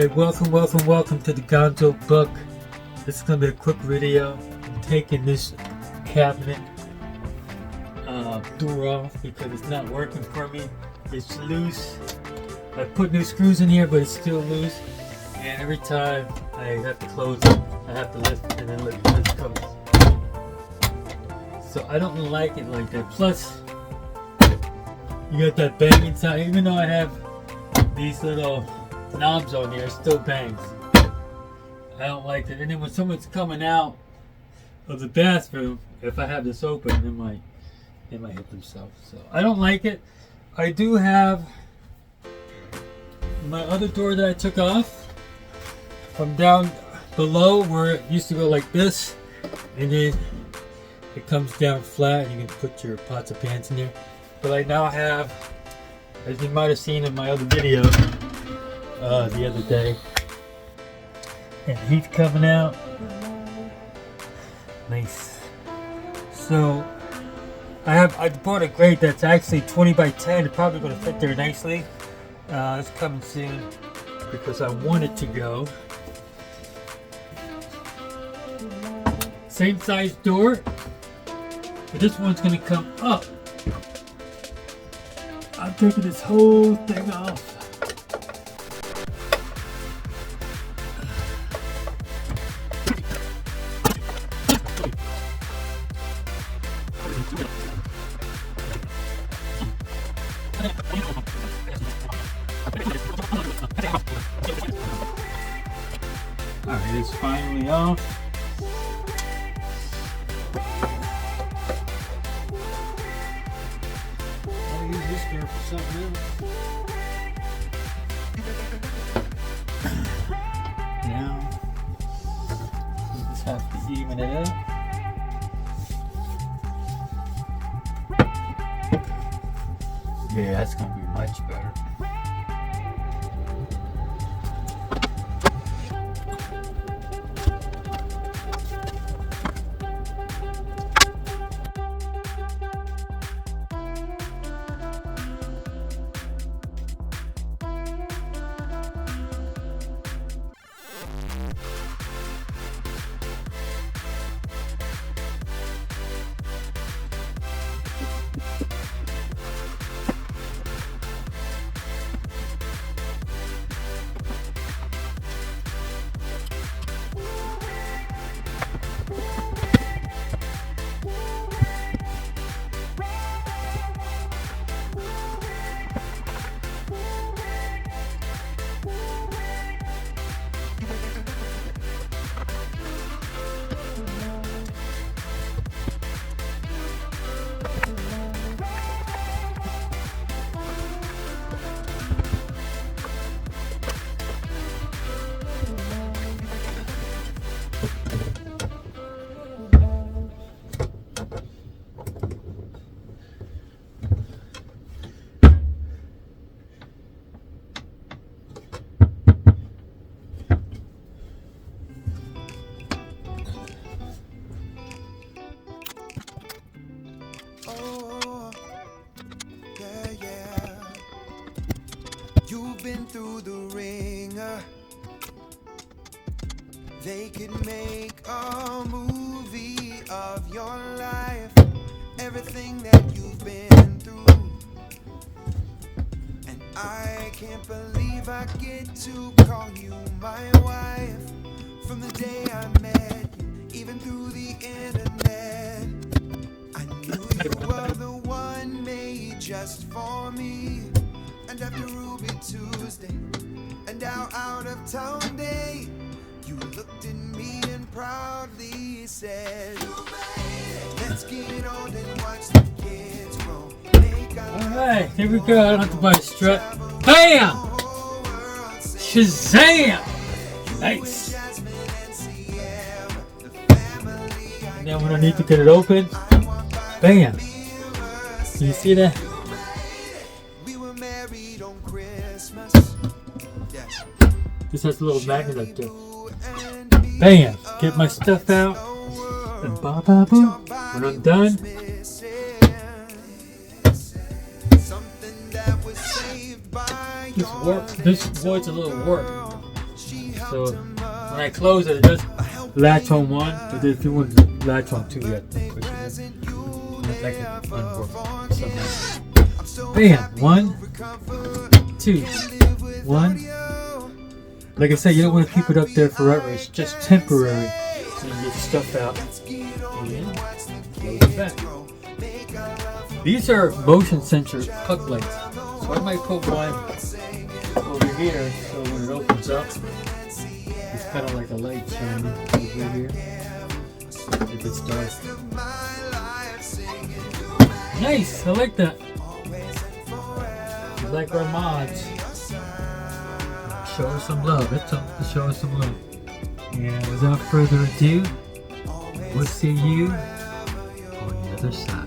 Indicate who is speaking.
Speaker 1: Alright, welcome to the Gonzo book. This is going to be a quick video. I'm taking this cabinet door off because it's not working for me. It's loose. I put new screws in here, but it's still loose. And every time I have to close it, I have to lift and then lift this comes. So I don't like it like that. Plus, you got that banging sound. Even though I have these little knobs on here, it still bangs. I don't like it. And then when someone's coming out of the bathroom, if I have this open, they might hit themselves. So I don't like it. I do have my other door that I took off from down below where it used to go like this, and then it comes down flat and you can put your pots and pans in there. But I now have, as you might have seen in my other video the other day, and heat's coming out. Nice. So I bought a grate that's actually 20 by 10. It's probably going to fit there nicely. It's coming soon because I want it to go. Same size door, but this one's going to come up. I'm taking this whole thing off. Alright, it's finally off. I'll use this door for something else. Now, we just have to even it up. Yeah, that's going to be much better.
Speaker 2: You've been through the ringer. They could make a movie of your life, everything that you've been through. And I can't believe I get to call you my wife. From the day I met you, even through the internet, I knew you were the one made just for me. And after Ruby Tuesday and our out of town day, you looked at me and proudly said, let's get on and watch the kids grow.
Speaker 1: Alright, here we go. I don't have to buy a strap. BAM! Shazam! Nice. And then when I need to get it open, BAM! Can you see that? This has a little magnet up there. BAM! Get my stuff out. And ba ba boom. When I'm done, this void's a little warped. So when I close it, it does latch on one, but if you want to latch on two, you have to push it in. That can unwork somehow. Bam! 1, 2, 1. Like I said, you don't want to keep it up there forever. It's just temporary. So you get stuff out. And close it back. These are motion sensor puck lights. So I might put one over here so when it opens up, it's kind of like a light shining over here. If it's dark. Nice! I like that. You like our mods. Show us some love. It's up to show us some love. And without further ado, we'll see you on the other side.